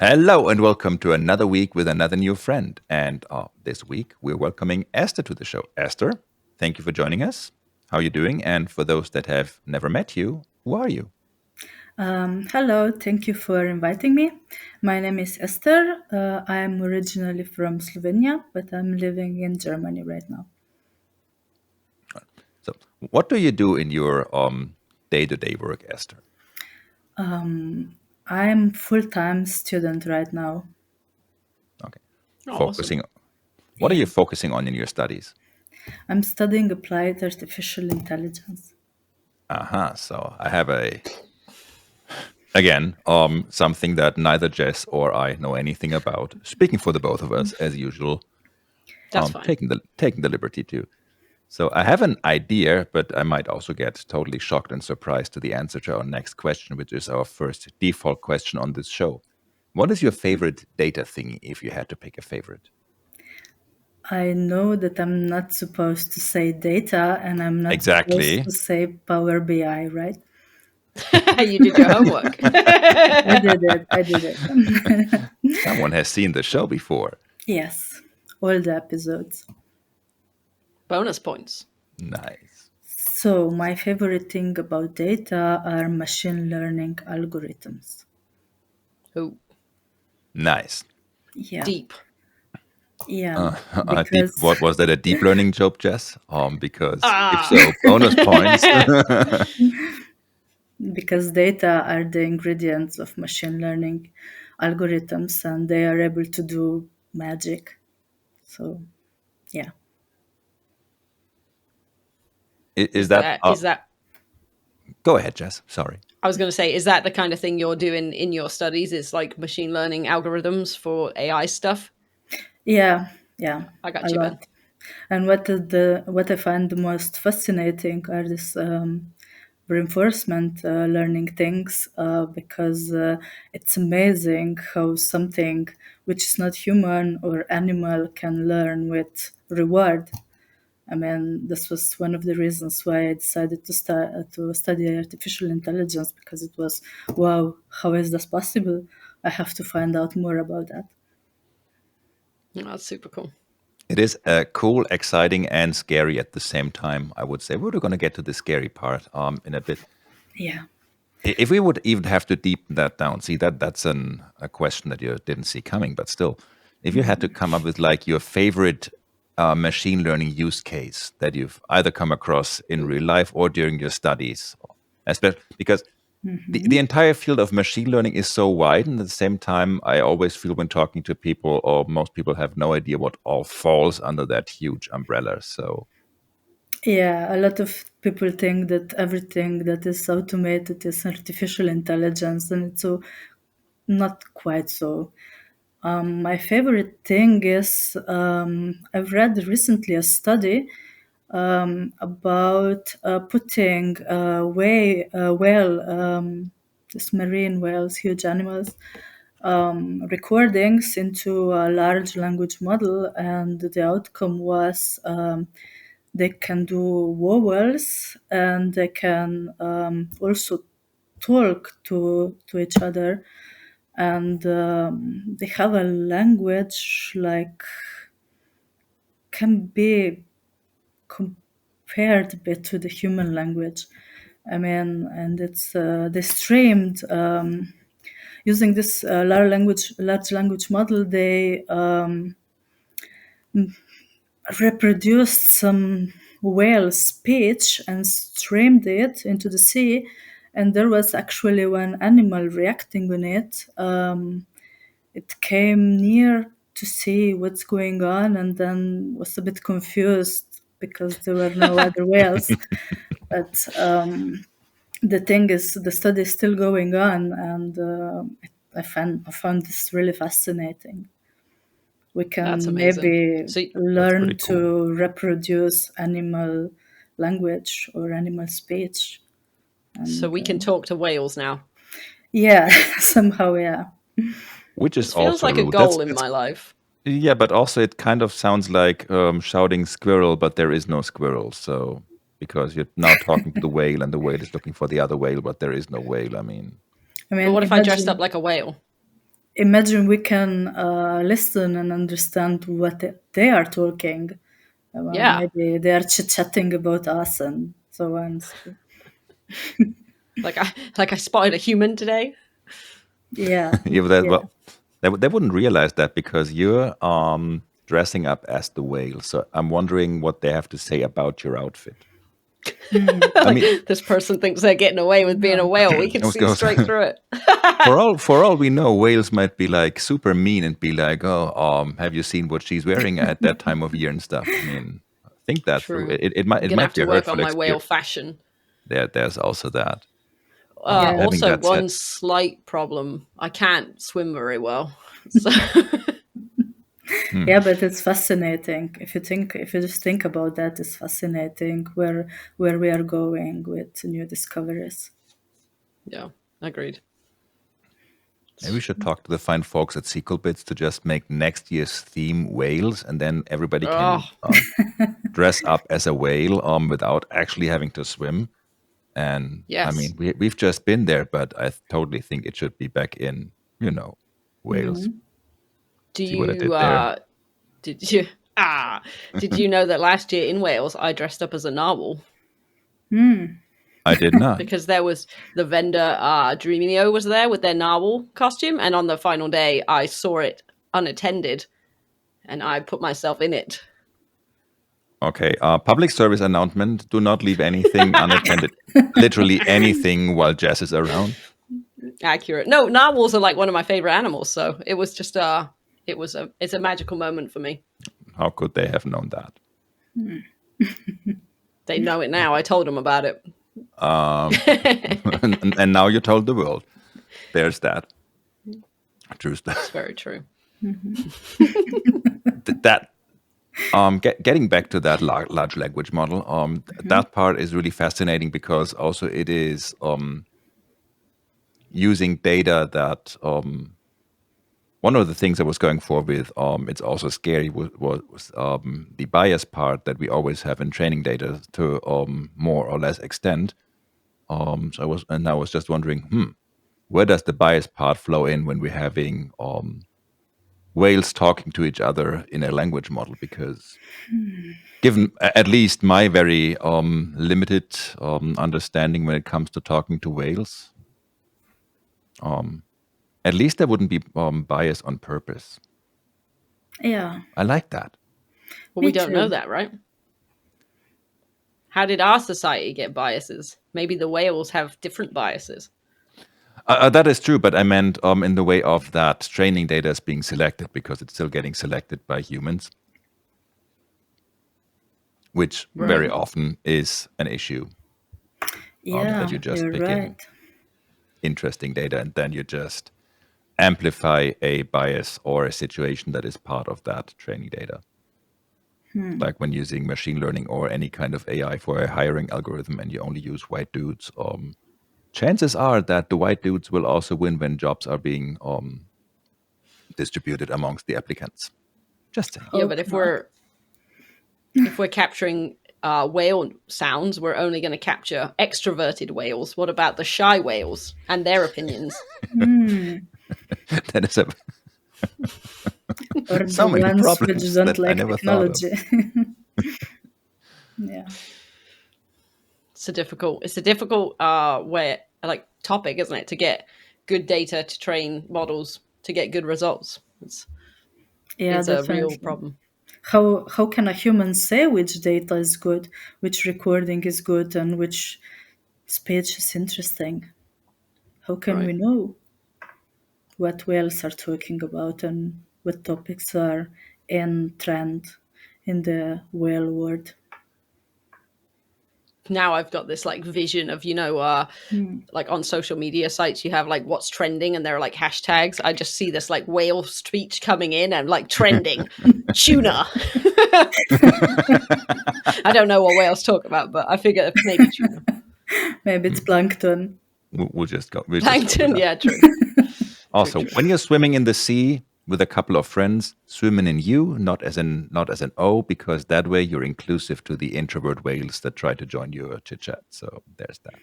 Hello and welcome to another week with another new friend. And this week we're welcoming Esther to the show. Esther, thank you for joining us. How are you doing? And for those that have never met you, who are you? Hello, thank you for inviting me. My name is Esther. I am originally from Slovenia, but I'm living in Germany right now. So, what do you do in your day-to-day work, Esther? I'm full-time student right now. Okay, Oh, awesome. focusing. What are Yeah, you focusing on in your studies? I'm studying applied artificial intelligence. So I have again something that neither Jess or I know anything about. Speaking for the both of us, as usual, That's fine. taking the liberty to. So I have an idea, but I might also get totally shocked and surprised to the answer to our next question, which is our first default question on this show. What is your favorite data thingy if you had to pick a favorite? I know that I'm not supposed to say data and I'm not supposed Exactly. to say Power BI, right? You did your homework. I did it. I did it. Someone has seen the show before. Yes, all the episodes. Bonus points. Nice. So, my favorite thing about data are machine learning algorithms. Oh, Nice. Yeah, deep. yeah, Deep. because What was that? A deep learning joke, Jess? Because if Ah. so, bonus points. because data are the ingredients of machine learning algorithms, and they are able to do magic. So, yeah, Is is that? that is that Go ahead, Jess. Sorry. I was going to say, is that the kind of thing you're doing in your studies? Is like machine learning algorithms for AI stuff? yeah, yeah, I a got you, Ben. lot. And what I find the most fascinating are this reinforcement learning things because it's amazing how something which is not human or animal can learn with reward. I mean, this was one of the reasons why I decided to study artificial intelligence because it was, wow, how is this possible? I have to find out more about that. Oh, that's super cool. It is cool, exciting, and scary at the same time, I would say. We're going to get to the scary part in a bit. Yeah. If we would even have to deepen that down, see that's a question that you didn't see coming, but still, if you had to come up with like your favorite machine learning use case that you've either come across in real life or during your studies, especially because the entire field of machine learning is so wide, and at the same time, I always feel when talking to people, or most people have no idea what all falls under that huge umbrella. So, Yeah, a lot of people think that everything that is automated is artificial intelligence, and it's so not quite so. My favorite thing is I've read recently a study about putting this marine whales, huge animals, recordings into a large language model, and the outcome was they can do vowels and they can also talk to each other, and they have a language like can be compared a bit to the human language. I mean, and it's they streamed using this large language model. They reproduced some whale speech and streamed it into the sea, and there was actually one animal reacting on it. It came near to see what's going on and then was a bit confused because there were no other whales. But the thing is, the study is still going on, and I found this really fascinating. We That's can amazing. maybe So, that's pretty learn cool. to reproduce animal language or animal speech, so and we can talk to whales now. yeah, somehow, yeah. Which is This feels also like a rude. goal in That's my life. Yeah, but also it kind of sounds like shouting squirrel, but there is no squirrel. So because you're now talking to the whale, and the whale is looking for the other whale, but there is no whale. I mean, I But mean, what if I dressed up imagine like a whale? imagine we can listen and understand what they are talking. Yeah. Maybe they are chit-chatting about us and so on. So, Like I spotted a human today. yeah, Yeah, but that, yeah. well, they wouldn't realize that because you're dressing up as the whale. So I'm wondering what they have to say about your outfit. I Like mean, this person thinks they're getting away with being a whale. We can I was see going straight through it. for all we know, whales might be like super mean and be like, "Oh, have you seen what she's wearing at that time of year and stuff?" I mean, think that through. True. It I'm gonna might have be to a work on hurtful my whale experience. fashion. There's also that. Yeah. Having Also, that said, one slight problem: I can't swim very well. So Yeah, but it's fascinating. If you just think about that, it's fascinating where we are going with new discoveries. yeah, agreed. maybe we should talk to the fine folks at Sequel Bits to just make next year's theme whales, and then everybody Oh, can dress up as a whale without actually having to swim. And I yes. mean, we've just been there, but I totally think it should be back in, Wales. Do See what I you did there? did you did you know that last year in Wales I dressed up as a narwhal I did not. because there was the vendor Dreamio was there with their narwhal costume, and on the final day I saw it unattended and I put myself in it. Okay. Public service announcement: do not leave anything unattended. Literally anything while Jess is around. Accurate. No, narwhals are like one of my favorite animals, so it was just it's a magical moment for me. How could they have known that? They know it now. I told them about it. And now you told the world. There's that. True It's stuff. very true. That getting back to that large language model, that part is really fascinating because also it is using data that one of the things I was going for with it's also scary was the bias part that we always have in training data to more or less extent. I was just wondering, where does the bias part flow in when we're having whales talking to each other in a language model? Because given at least my very limited understanding when it comes to talking to whales, at least there wouldn't be bias on purpose. Yeah, I like that. Well, me we don't know too. that, right? How did our society get biases? Maybe the whales have different biases. That is true, but I meant in the way of that training data is being selected because it's still getting selected by humans, which very Right. often is an issue. Yeah, That you just you're pick right. in interesting data and then you just amplify a bias or a situation that is part of that training data. Like when using machine learning or any kind of AI for a hiring algorithm and you only use white dudes, chances are that the white dudes will also win when jobs are being distributed amongst the applicants. Just saying. Yeah, but Hope not. if we're capturing whale sounds, we're only going to capture extroverted whales. What about the shy whales and their opinions? That is a Or so the many ones which problems don't that I like never thought of. technology. Yeah. It's a difficult way like topic, isn't it, to get good data to train models to get good results. Yeah, It's a real definitely. problem. How can a human say which data is good, which recording is good, and which speech is interesting? How can we Right. know what whales are talking about and what topics are in trend in the whale world? Now I've got this like vision of, like on social media sites you have like what's trending and there are like hashtags. I just see this like whale speech coming in and like trending tuna. I don't know what whales talk about, but I figure maybe tuna. Maybe it's plankton. We'll just go. We'll just go with Plankton, that. yeah, true. True, Also, true. when you're swimming in the sea with a couple of friends, swim in you, not as an O, because that way you're inclusive to the introvert whales that try to join your chit chat. So there's that.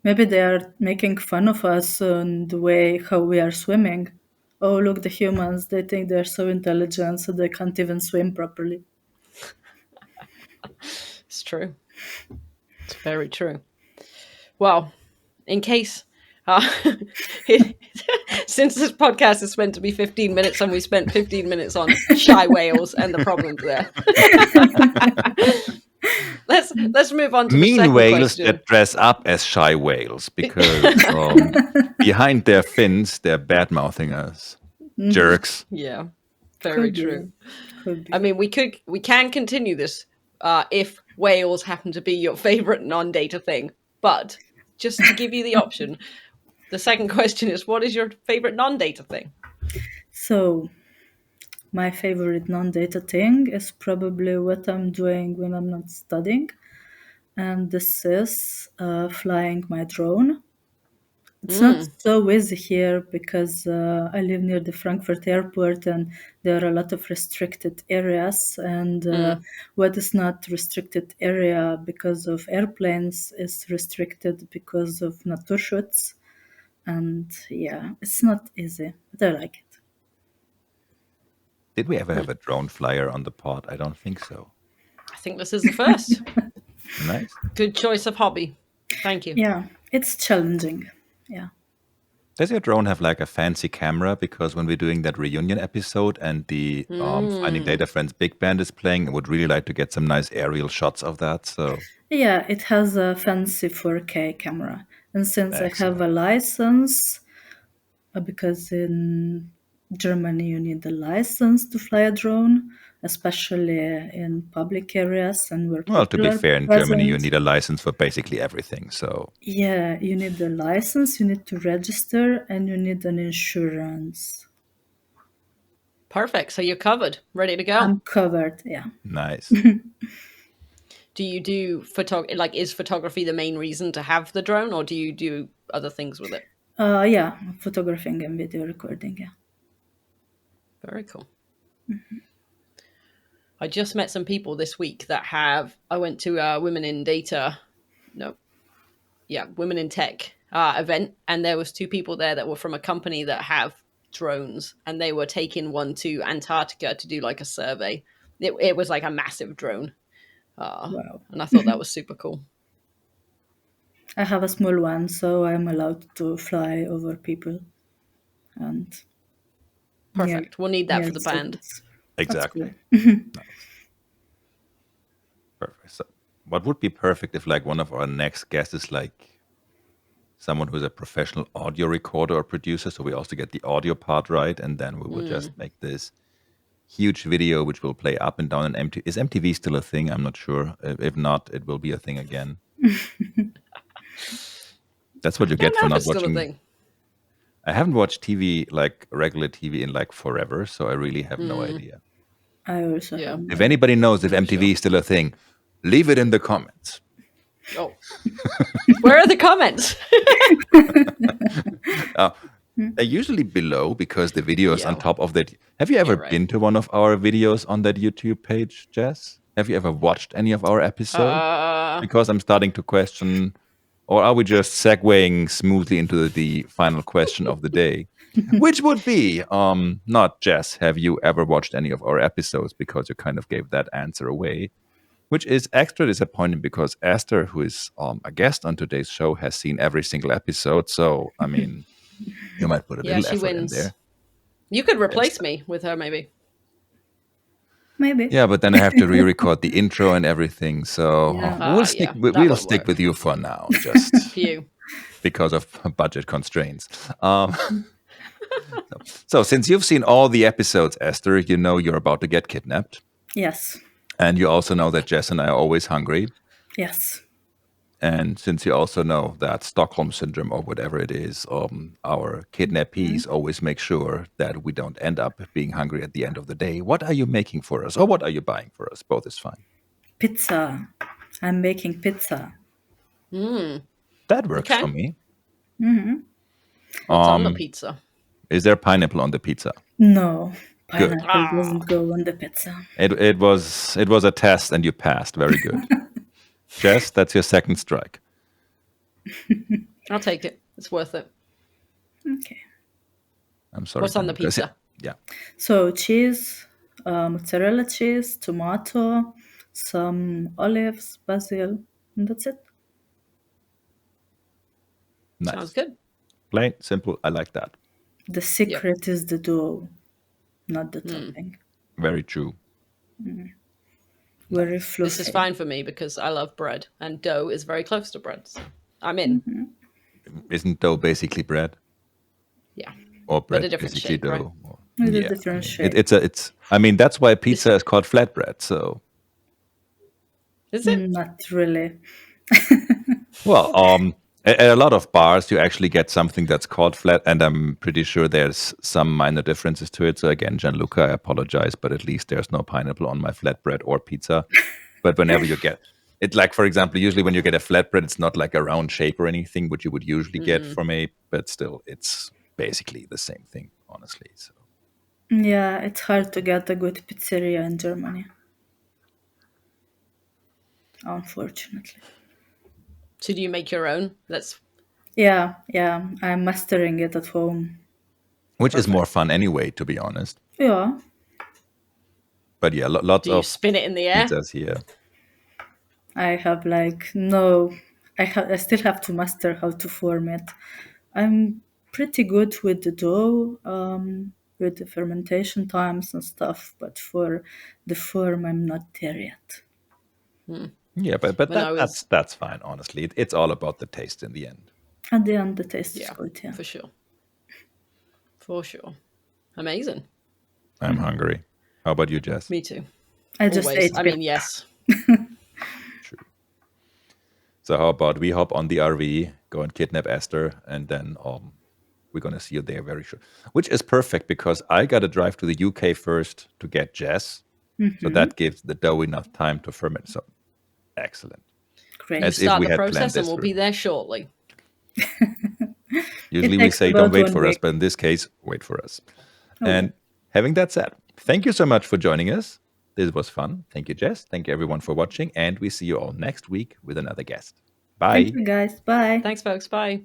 Maybe they are making fun of us on the way how we are swimming. oh, look, the humans, they think they're so intelligent, so they can't even swim properly. It's true. It's very true. Well, in case, since this podcast is meant to be 15 minutes and we spent 15 minutes on shy whales and the problems there, let's move on to the Mean second whales question. that dress up as shy whales because behind their fins, they're bad mouthing us. Jerks. Yeah, very Could be. true. Could be. I mean, we can continue this if whales happen to be your favorite non-data thing, but just to give you the option, the second question is, what is your favorite non-data thing? So, my favorite non-data thing is probably what I'm doing when I'm not studying, and this is flying my drone. It's not so easy here because I live near the Frankfurt airport and there are a lot of restricted areas. And what is not restricted area because of airplanes is restricted because of naturschutz. And yeah, it's not easy, but I like it. Did we ever have a drone flyer on the pod? I don't think so. I think this is the first. Nice. Good choice of hobby. Thank you. Yeah, it's challenging. Yeah. Does your drone have like a fancy camera? Because when we're doing that reunion episode and the Finding Data Friends big band is playing, I would really like to get some nice aerial shots of that. So Yeah, it has a fancy 4K camera. And since I have excellent. a license, because in Germany you need a license to fly a drone, especially in public areas and where Well, to people be are fair, in Germany you present. need a license for basically everything. So Yeah, you need the license, you need to register, and you need an insurance. Perfect. So you're covered, ready to go. I'm covered, yeah. nice. Do you do like is photography the main reason to have the drone, or do you do other things with it? Yeah, photographing and video recording, yeah. Very cool. I just met some people this week that have. I went to a Women in Data, Women in Tech event, and there was two people there that were from a company that have drones, and they were taking one to Antarctica to do like a survey. It was like a massive drone, Wow. and I thought that was super cool. I have a small one, so I'm allowed to fly over people. And Perfect. We'll need that yeah, for the band. That's Exactly. cool. Nice. Perfect. So what would be perfect if like one of our next guests is like someone who's a professional audio recorder or producer, so we also get the audio part right, and then we will just make this huge video which will play up and down on MTV. Is MTV still a thing? I'm not sure. If not, it will be a thing again. That's what you get for not watching. I haven't watched TV, like regular TV, in like forever, so I really have no idea. I also have. If anybody knows if MTV is still a thing, leave it in the comments. Oh, where are the comments? They're usually below because the video is on top of that. Have you ever right. been to one of our videos on that YouTube page, Jess? Have you ever watched any of our episodes? Because I'm starting to question, or are we just segueing smoothly into the final question of the day? Which would be, not Jess, have you ever watched any of our episodes? Because you kind of gave that answer away. Which is extra disappointing because Esther, who is a guest on today's show, has seen every single episode. So, I mean, you might put a little she effort wins. in there. You could replace me with her, maybe. Maybe. Yeah, but then I have to re-record the intro and everything. So we'll stick with you for now, just because of budget constraints. So since you've seen all the episodes, Esther, you know you're about to get kidnapped. Yes. And you also know that Jess and I are always hungry. Yes. And since you also know that Stockholm Syndrome or whatever it is, our kidnappees always make sure that we don't end up being hungry at the end of the day. What are you making for us? Or what are you buying for us? Both is fine. Pizza. I'm making pizza. That works for me. What's on the pizza? Is there pineapple on the pizza? No. Pineapple doesn't go on the pizza. It was a test and you passed. Very good. Jess, that's your second strike. I'll take it. It's worth it. Okay. I'm sorry. What's on the Gianluca. pizza? Yeah. So cheese, mozzarella cheese, tomato, some olives, basil, and that's it. Nice. Sounds good. Plain, simple. I like that. The secret is the dough, not the Hmm. topping. Very true. Very fluffy. This is fine for me because I love bread, and dough is very close to bread. So I'm in. Isn't dough basically bread? Yeah. Or bread a different basically shape, right? dough? Or- With a yeah, different I mean, shape. it's. I mean, that's why pizza is called flatbread. So, Is it? Not really. well, at a lot of bars, you actually get something that's called flat, and I'm pretty sure there's some minor differences to it. So again, Gianluca, I apologize, but at least there's no pineapple on my flatbread or pizza. But whenever you get it, like for example, usually when you get a flatbread, it's not like a round shape or anything, which you would usually get from a. But still, it's basically the same thing, honestly. So. Yeah, it's hard to get a good pizzeria in Germany. Unfortunately. So do you make your own? That's Yeah, I'm mastering it at home. Which is more Perfect. fun anyway, to be honest. Yeah, But yeah, lots Do you of spin it in the air? pizzas here. I have like no. I still have to master how to form it. I'm pretty good with the dough, with the fermentation times and stuff, but for the form, I'm not there yet. Yeah, but When I was that's fine. Honestly, it's all about the taste in the end. At the end, the taste is yeah, good. Yeah. for sure. For sure. Amazing. I'm hungry. How about you, Jess? Me too. I just Always. ate I pizza. mean, yes. True. So how about we hop on the RV, go and kidnap Esther, and then we're gonna see you there very soon. Which is perfect because I gotta drive to the UK first to get Jess, so that gives the dough enough time to ferment. So excellent. Great. As if Start we the had planned process and this we'll through. be there shortly. Usually It we takes say don't about wait 1 for us, week. but in this case, wait for us. Oh, And having that said, thank you so much for joining us. This was fun. Thank you, Jess. Thank you, everyone, for watching. And we see you all next week with another guest. thank Bye. you guys. Bye. Thanks, folks. Bye.